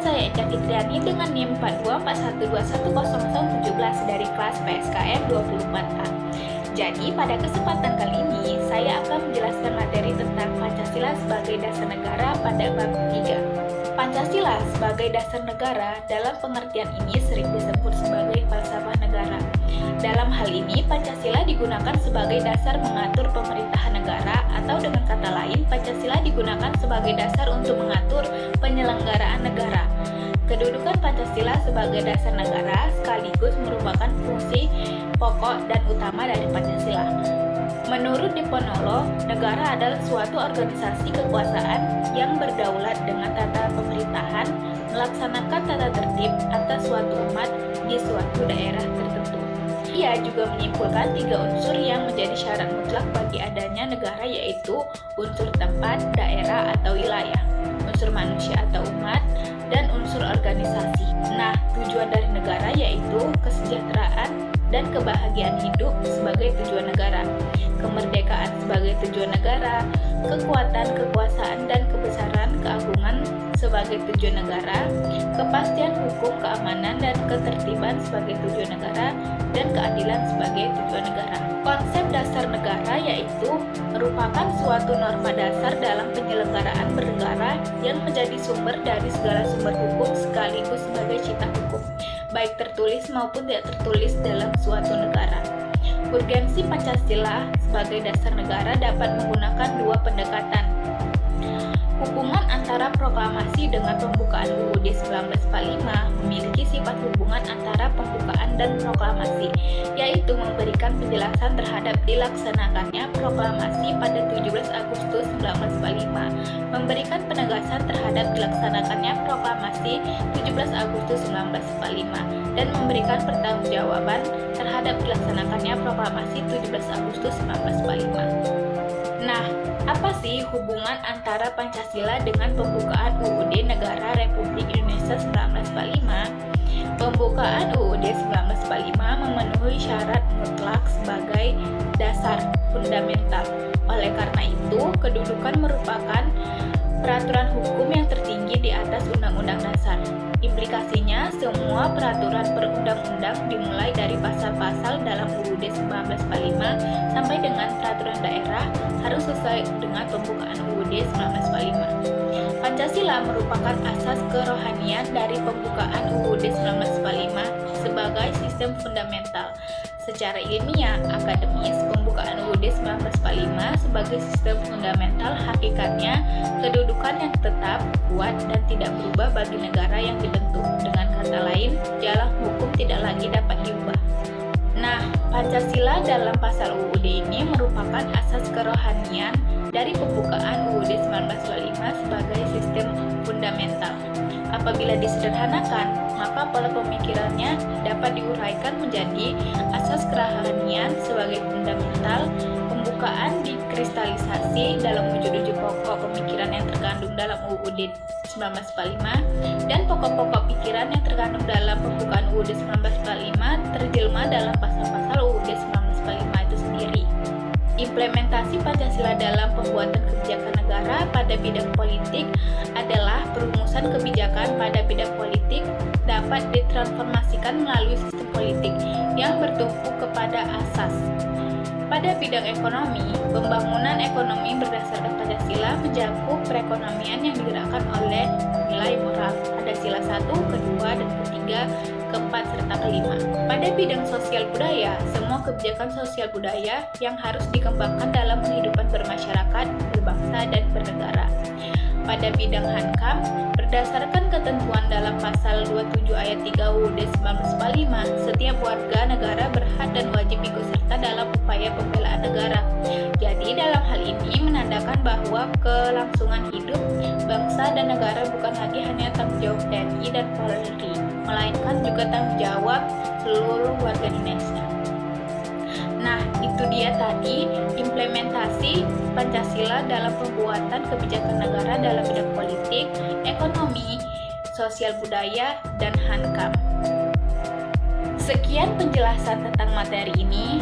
saya Eca Fitriani dengan NIM 4241210017 dari kelas PSKM 24A. Jadi, pada kesempatan kali ini, saya akan menjelaskan materi tentang Pancasila sebagai dasar negara pada bab 3. Pancasila sebagai dasar negara dalam pengertian ini sering disebut sebagai falsafah negara. Dalam hal ini, Pancasila digunakan sebagai dasar mengatur pemerintahan negara, atau dengan kata lain, Pancasila digunakan sebagai dasar untuk mengatur penyelenggaraan negara. Kedudukan Pancasila sebagai dasar negara sekaligus merupakan fungsi pokok dan utama dari Pancasila. Menurut Diponolo, negara adalah suatu organisasi kekuasaan yang berdaulat dengan tata pemerintahan, melaksanakan tata tertib atas suatu umat di suatu daerah tertentu. Ia juga menyimpulkan 3 unsur yang menjadi syarat mutlak bagi adanya negara, yaitu unsur tempat, daerah atau wilayah, unsur manusia atau umat, dan unsur organisasi. Nah, tujuan dari negara yaitu kesejahteraan dan kebahagiaan hidup sebagai tujuan negara, kemerdekaan sebagai tujuan negara, kekuatan, kekuasaan, dan kebesaran keagungan sebagai tujuan negara, kepastian hukum, keamanan, dan ketertiban sebagai tujuan negara, dan keadilan sebagai tujuan negara. Konsep dasar negara yaitu merupakan suatu norma dasar dalam penyelenggaraan bernegara yang menjadi sumber dari segala sumber hukum sekaligus sebagai cita hukum, baik tertulis maupun tidak tertulis dalam suatu negara. Urgensi Pancasila sebagai dasar negara dapat menggunakan 2 pendekatan. Hubungan antara proklamasi dengan pembukaan UUD 1945 memiliki sifat hubungan antara pembukaan dan proklamasi, yaitu memberikan penjelasan terhadap dilaksanakannya proklamasi pada 17 Agustus 1945, memberikan penegasan terhadap dilaksanakannya proklamasi 17 Agustus 1945, dan memberikan pertanggungjawaban terhadap dilaksanakannya proklamasi 17 Agustus 1945. Nah, apa sih hubungan antara Pancasila dengan pembukaan UUD Negara Republik Indonesia 1945? Pembukaan UUD 1945 memenuhi syarat mutlak sebagai dasar fundamental. Oleh karena itu, kedudukan merupakan peraturan hukum yang tertinggi di atas Undang-Undang Dasar. Implikasinya, semua peraturan perundang-undang dimulai dari pasal-pasal dalam UUD 1945 sampai dengan peraturan daerah harus sesuai dengan pembukaan UUD 1945. Pancasila merupakan asas kerohanian dari pembukaan UUD 1945 sebagai sistem fundamental. Secara ilmiah, akademis, pembukaan UUD 1945 sebagai sistem fundamental hakikatnya kedudukan yang tetap, kuat, dan tidak berubah bagi negara yang dibentuk. Dengan kata lain, jalan hukum tidak lagi dapat diubah. Nah, Pancasila dalam pasal UUD ini merupakan asas kerohanian dari pembukaan UUD 1945 sebagai sistem fundamental. Apabila disederhanakan, maka pola pemikirannya dapat diuraikan menjadi asas kerohanian sebagai fundamental, pembukaan dikristalisasi dalam wujud-wujud pokok pemikiran yang terkandung dalam UUD 1945, dan pokok-pokok pikiran yang terkandung dalam pembukaan UUD 1945 terjelma dalam pasal-pasal UUD 1945 itu sendiri. Implementasi Pancasila dalam pembuatan kebijakan negara pada bidang politik adalah perumusan kebijakan pada bidang politik dapat ditransformasikan melalui sistem politik yang bertumpu kepada asas. Pada bidang ekonomi, pembangunan ekonomi berdasarkan Pancasila mencakup perekonomian yang digerakkan oleh nilai moral. Ada sila 1, kedua, dan ketiga, keempat, serta kelima. Pada bidang sosial budaya, semua kebijakan sosial budaya yang harus dikembangkan dalam kehidupan bermasyarakat, berbangsa, dan bernegara. Pada bidang Hankam, berdasarkan ketentuan dalam pasal 27 ayat 3 UUD 1945, setiap warga negara berhak dan wajib ikut serta dalam upaya pembelaan negara. Jadi dalam hal ini menandakan bahwa kelangsungan hidup bangsa dan negara bukan lagi hanya tanggung jawab TNI dan Polri, melainkan juga tanggung jawab seluruh warga Indonesia. Nah, itu dia tadi implementasi Pancasila dalam pembuatan kebijakan negara dalam bidang politik, ekonomi, sosial budaya, dan Hankam. Sekian penjelasan tentang materi ini.